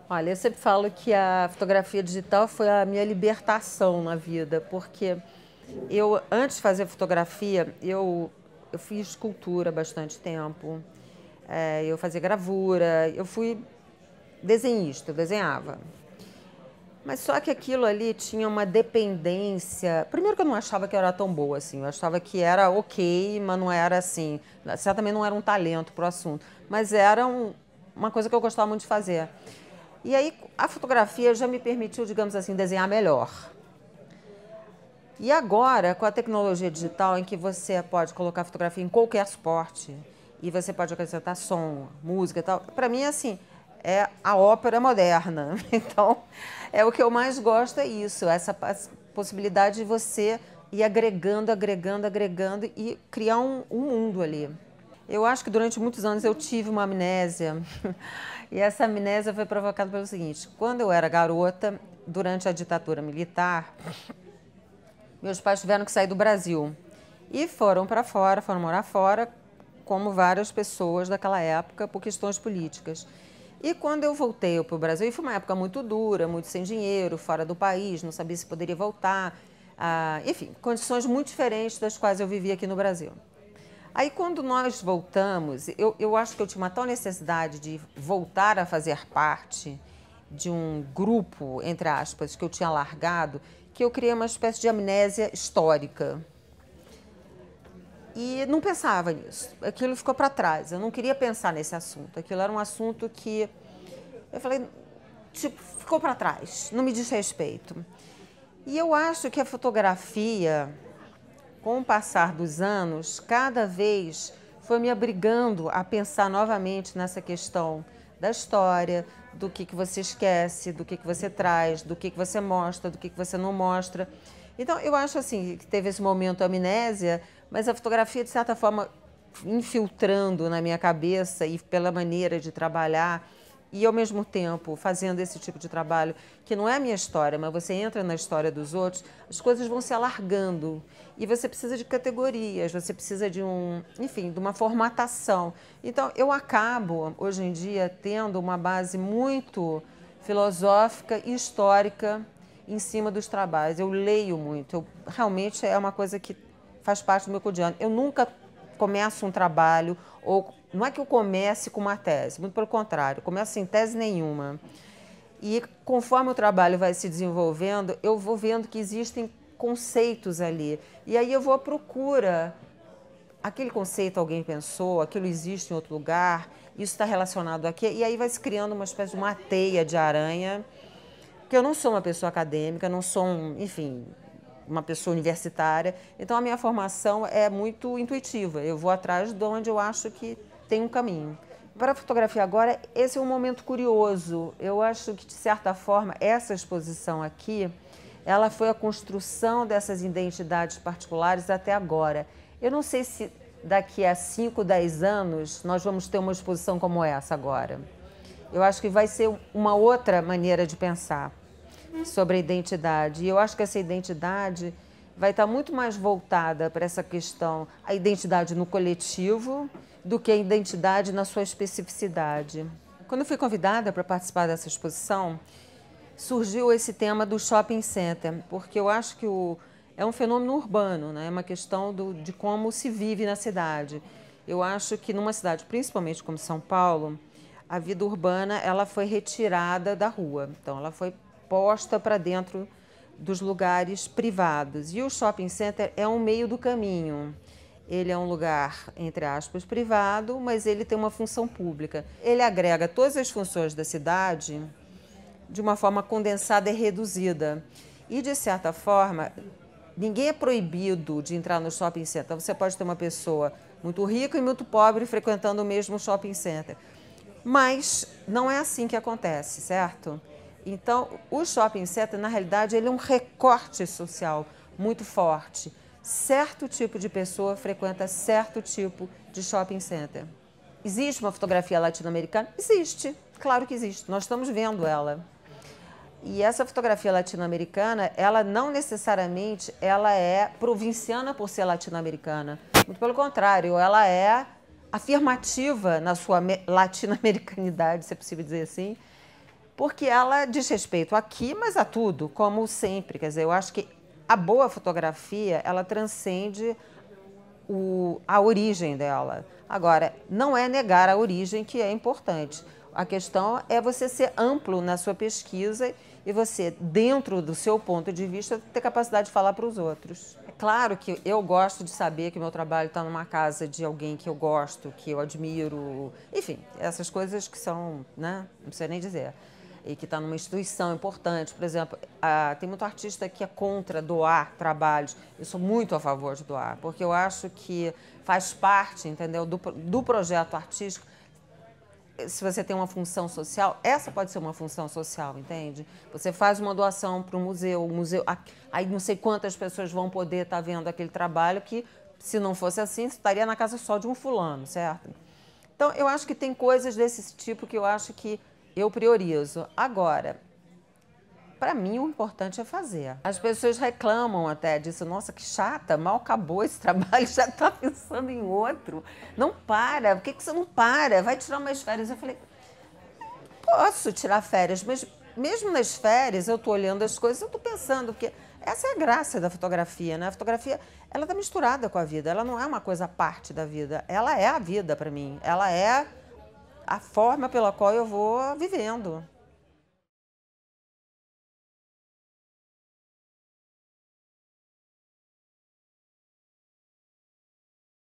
Olha, eu sempre falo que a fotografia digital foi a minha libertação na vida, porque antes de fazer fotografia, eu fiz escultura há bastante tempo, eu fazia gravura, eu fui desenhista, eu desenhava. Mas só que aquilo ali tinha uma dependência. Primeiro que eu não achava que eu era tão boa assim, eu achava que era ok, mas não era assim. Certamente não era um talento para o assunto, mas era uma coisa que eu gostava muito de fazer. E aí a fotografia já me permitiu, digamos assim, desenhar melhor. E agora, com a tecnologia digital, em que você pode colocar fotografia em qualquer suporte, e você pode acrescentar som, música e tal, para mim, assim, é a ópera moderna. Então, é o que eu mais gosto, é isso, essa possibilidade de você ir agregando, agregando, agregando e criar um mundo ali. Eu acho que durante muitos anos eu tive uma amnésia, e essa amnésia foi provocada pelo seguinte: quando eu era garota, durante a ditadura militar, meus pais tiveram que sair do Brasil e foram para fora, foram morar fora, como várias pessoas daquela época, por questões políticas. E quando eu voltei para o Brasil, e foi uma época muito dura, muito sem dinheiro, fora do país, não sabia se poderia voltar, enfim, condições muito diferentes das quais eu vivia aqui no Brasil. Aí, quando nós voltamos, eu acho que eu tinha uma tal necessidade de voltar a fazer parte de um grupo, entre aspas, que eu tinha largado, que eu criei uma espécie de amnésia histórica. E não pensava nisso. Aquilo ficou para trás. Eu não queria pensar nesse assunto. Aquilo era um assunto que eu falei, tipo, ficou para trás, não me diz respeito. E eu acho que a fotografia, com o passar dos anos, cada vez foi me obrigando a pensar novamente nessa questão da história, do que você esquece, do que você traz, do que você mostra, do que você não mostra. Então, eu acho assim, que teve esse momento amnésia, mas a fotografia, de certa forma, infiltrando na minha cabeça e pela maneira de trabalhar, e ao mesmo tempo fazendo esse tipo de trabalho, que não é a minha história, mas você entra na história dos outros, as coisas vão se alargando e você precisa de categorias, você precisa de enfim, de uma formatação. Então, eu acabo, hoje em dia, tendo uma base muito filosófica e histórica em cima dos trabalhos. Eu leio muito, realmente é uma coisa que faz parte do meu cotidiano. Eu nunca começo um trabalho, ou não é que eu comece com uma tese, muito pelo contrário, eu começo sem tese nenhuma. E conforme o trabalho vai se desenvolvendo, eu vou vendo que existem conceitos ali. E aí eu vou à procura. Aquele conceito alguém pensou, aquilo existe em outro lugar, isso está relacionado aqui. E aí vai se criando uma espécie de uma teia de aranha, porque eu não sou uma pessoa acadêmica, não sou, enfim, uma pessoa universitária, então a minha formação é muito intuitiva, eu vou atrás de onde eu acho que tem um caminho. Para a fotografia agora, esse é um momento curioso, eu acho que de certa forma essa exposição aqui, ela foi a construção dessas identidades particulares até agora. Eu não sei se daqui a 5, 10 anos nós vamos ter uma exposição como essa agora. Eu acho que vai ser uma outra maneira de pensar sobre a identidade. E eu acho que essa identidade vai estar muito mais voltada para essa questão, a identidade no coletivo, do que a identidade na sua especificidade. Quando eu fui convidada para participar dessa exposição, surgiu esse tema do shopping center, porque eu acho que é um fenômeno urbano, né? É uma questão de como se vive na cidade. Eu acho que numa cidade, principalmente como São Paulo, a vida urbana ela foi retirada da rua, então ela foi posta para dentro dos lugares privados. E o shopping center é um meio do caminho. Ele é um lugar, entre aspas, privado, mas ele tem uma função pública. Ele agrega todas as funções da cidade de uma forma condensada e reduzida. E, de certa forma, ninguém é proibido de entrar no shopping center. Você pode ter uma pessoa muito rica e muito pobre frequentando o mesmo shopping center. Mas não é assim que acontece, certo? Então, o shopping center, na realidade, ele é um recorte social muito forte. Certo tipo de pessoa frequenta certo tipo de shopping center. Existe uma fotografia latino-americana? Existe, claro que existe. Nós estamos vendo ela. E essa fotografia latino-americana, ela não necessariamente ela é provinciana por ser latino-americana. Muito pelo contrário, ela é afirmativa na sua latino-americanidade, se é possível dizer assim, porque ela diz respeito aqui, mas a tudo, como sempre. Quer dizer, eu acho que a boa fotografia, ela transcende a origem dela. Agora, não é negar a origem que é importante. A questão é você ser amplo na sua pesquisa e você, dentro do seu ponto de vista, ter capacidade de falar para os outros. É claro que eu gosto de saber que meu trabalho está numa casa de alguém que eu gosto, que eu admiro, enfim, essas coisas que são, né, não sei nem dizer, e que está numa instituição importante. Por exemplo, tem muito artista que é contra doar trabalhos. Eu sou muito a favor de doar, porque eu acho que faz parte, entendeu, do projeto artístico. Se você tem uma função social, essa pode ser uma função social, entende? Você faz uma doação para o museu, aí não sei quantas pessoas vão poder estar vendo aquele trabalho que, se não fosse assim, estaria na casa só de um fulano, certo? Então, eu acho que tem coisas desse tipo que eu acho que eu priorizo. Agora, para mim, o importante é fazer. As pessoas reclamam até disso. Nossa, que chata, mal acabou esse trabalho, já está pensando em outro. Não para, por que você não para? Vai tirar umas férias. Eu falei, posso tirar férias, mas mesmo nas férias eu estou olhando as coisas, eu estou pensando, porque essa é a graça da fotografia, né? A fotografia, ela está misturada com a vida, ela não é uma coisa à parte da vida, ela é a vida para mim, ela é a forma pela qual eu vou vivendo.